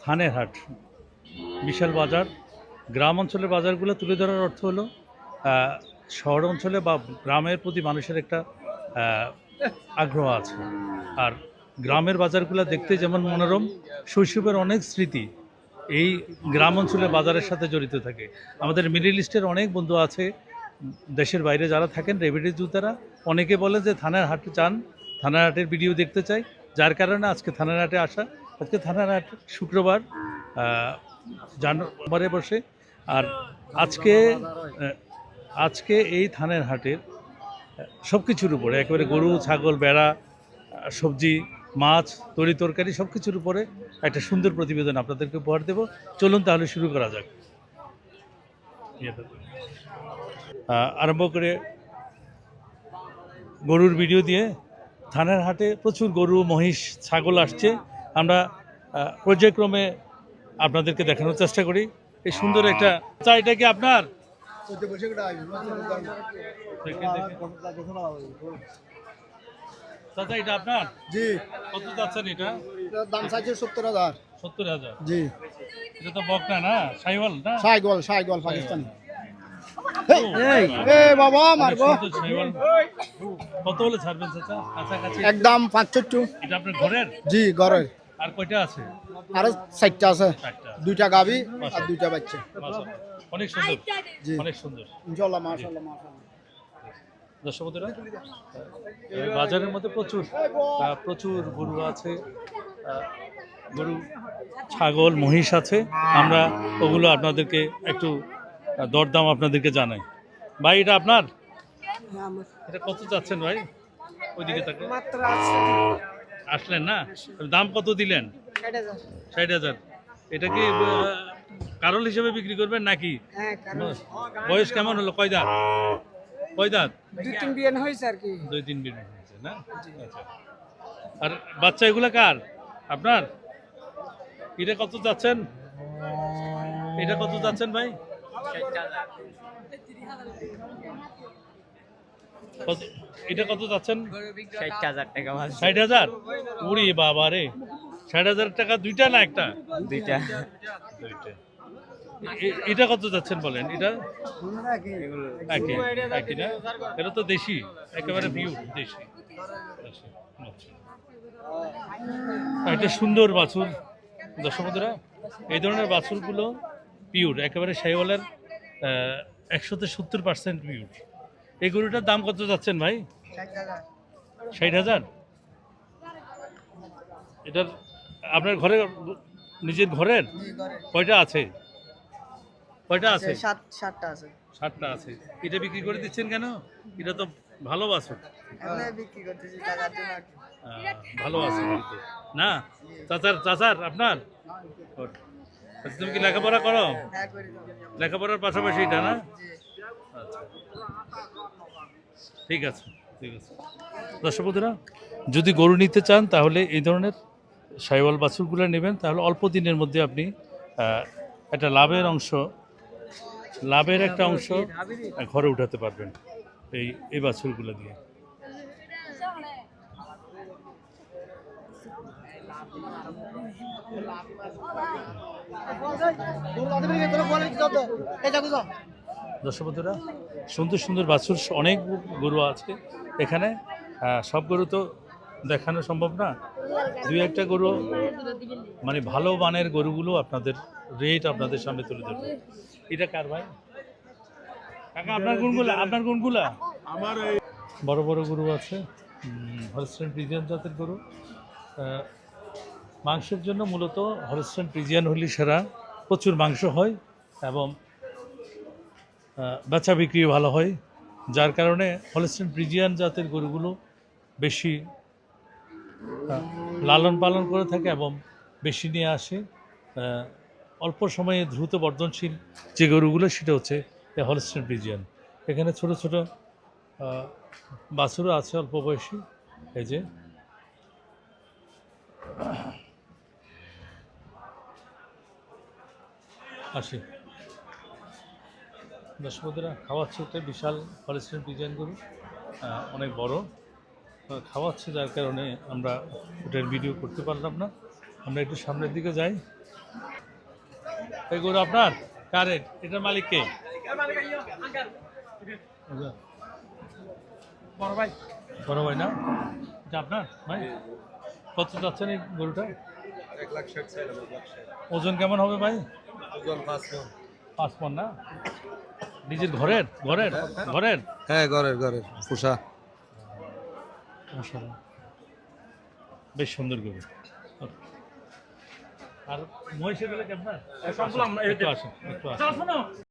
ধানের হাট বিশাল বাজার। গ্রাম অঞ্চলের বাজারগুলো তুলে ধরার অর্থ হলো শহর অঞ্চলে বা গ্রামের প্রতি মানুষের একটা আগ্রহ আছে। আর গ্রামের বাজারগুলো দেখতে যেমন মনোরম, শৈশবের অনেক স্মৃতি এই গ্রাম অঞ্চলের বাজারের সাথে জড়িত থাকে। আমাদের মিডল ইস্টের অনেক বন্ধু আছে দেশের বাইরে যারা থাকেন রেমিটেন্স যোদ্ধারা, অনেকে বলে যে থানার হাটে চান, থানার হাটের ভিডিও দেখতে চাই, যার কারণে আজকে থানার হাটে আসা। আজকে থানার হাট শুক্রবার জানুয়ারি বসে। আর আজকে এই থানার হাটের সব কিছুর উপরে একেবারে গরু, ছাগল, ভেড়া, সবজি, মাছ, তরি তরকারি সব কিছুর উপরে একটা সুন্দর প্রতিবেদন আপনাদেরকে উপহার দেব। চলুন তাহলে শুরু করা যাক। আরম্ভ করে গরুর ভিডিও দিয়ে। থানার হাটে প্রচুর গরু, মহিষ, ছাগল আসছে। আমরা পর্যায়ক্রমে আপনাদেরকে দেখানোর চেষ্টা করি। এই সুন্দর একটা এটা কি আপনার? চাচা এটা আপনার? জি। কত যাচ্ছেন এটা? দাম চাইছে 70,000। 70,000? জি। এটা তো বকনা না, শাইওয়াল না? শাইওয়াল পাকিস্তানি। এই বাবা মারবো। কত হলে ছাড়বেন চাচা? কাছাকাছি একদম 75। এটা আপনার ঘরের? জি, ঘরের। আর কয়টা আছে? আর 4টা আছে। 4টা। 2টা গাবি আর 2টা বাচ্চা। অনেক সুন্দর। জি। অনেক সুন্দর। ইনশাআল্লাহ, মাশাআল্লাহ, মাশাআল্লাহ। দর্শক বন্ধুরা, বাজারের মধ্যে প্রচুর গরু আছে, গরু, ছাগল, মহিষ আছে। আমরা ওগুলো আপনাদেরকে একটু দরদাম আপনাদেরকে জানাই। ভাই এটা আপনার? এটা কত চাচ্ছেন ভাই? ওইদিকে থাকে আসলেন না, দাম কত দিলেন? 60,000। এটা কি কারল হিসেবে বিক্রি করবেন নাকি? বয়স কেমন হলো? কয় দাঁত? 2-3 বিয়ান হয়েছে আর কি। 2-3 দিন হয়েছে না? আচ্ছা। আর বাচ্চা এগুলা কার? আপনার? এটা কত যাচ্ছেন? এটা কত যাচ্ছেন ভাই? এটা কত যাচ্ছেন? 60,000 টাকা মাল। 60,000? উরি বাবা রে, 60,000 টাকা দুইটা না একটা? দুইটা। এটা কত যাচ্ছেন বলেন? এটা একই না? এটা তো দেশি, একেবারে পিওর দেশি। এটা সুন্দর বাছুর। দর্শক বন্ধুরা, এই ধরনের বাছুরগুলো পিওর, একেবারে শাইওয়ালের 170% পিওর। এই গরুটার দাম কত যাচ্ছেন ভাই? 60,000? এটার আপনার ঘরে, নিজের ঘরের? কয়টা আছে? 7টা আছে। 7টা আছে। এটা বিক্রি করে দিচ্ছেন কেন? এটা তো ভালো বাছুর। বিক্রি করতেছি টাকার জন্য। ভালো আছে না? চাচার আপনার? তুমি কি লেখাপড়া করো? হ্যাঁ, করি। লেখাপড়ার পাশাপাশি এটা না? আচ্ছা, ঠিক আছে। দর্শক বন্ধুরা, যদি গরু নিতে চান তাহলে এই ধরনের শাইওয়াল বাছুরগুলো নেবেন, তাহলে অল্প দিনের মধ্যে আপনি একটা লাভের একটা অংশ ঘরে উঠাতে পারবেন এই বাছুরগুলো দিয়ে। দর্শক বন্ধুরা, সুন্দর সুন্দর বাছুর অনেক গরু আছে এখানে। সব গরু তো দেখানো সম্ভব না, 2-1টা গরু মানে ভালো মানের গরুগুলো আপনাদের রেট আপনাদের সামনে তুলে ধরবে। এটা কার ভাই? কাকা আপনার কোনগুলা? আমার বড় বড় গরু আছে, হলস্টাইন ফ্রিজিয়ান জাতের গরু। মাংসের জন্য মূলত হলস্টাইন ফ্রিজিয়ান হলি সেরা। প্রচুর মাংস হয় এবং বেচা বিক্রি ভালো হয়, যার কারণে হলস্টাইন ফ্রিজিয়ান জাতের গরুগুলো বেশি লালন পালন করে থাকে এবং বেশি নিয়ে আসে। অল্প সময়ে দ্রুত বর্ধনশীল যে গরুগুলো সেটা হচ্ছে হলস্টাইন ফ্রিজিয়ান। এখানে ছোট ছোট বাছুরও আছে অল্প বয়সী। এই যে আসি, দর্শকরা খাওয়াচ্ছে, একটা বিশাল হলস্টাইন ফ্রিজিয়ান গরু, অনেক বড় খাওয়াচ্ছে, যার কারণে আমরা ওটার ভিডিও করতে পারলাম না। আমরা একটু সামনের দিকে যাই। এই গরু আপনার কারেন্ট এটার মালিক কে? বড় ভাই না, এটা আপনার ভাই? কত যাচ্ছেন এই গরুটা? 1,60,000 ওজন কেমন হবে ভাই? ওজন 5 মণ। 5 মণ না? নিজের ঘরের ঘরের ঘরের হ্যাঁ ঘরের পোষা। মাশাআল্লাহ, বেশ সুন্দর গরু। আর মহিষের বেলা কেমন? একটু আসেন, একটু আসেন।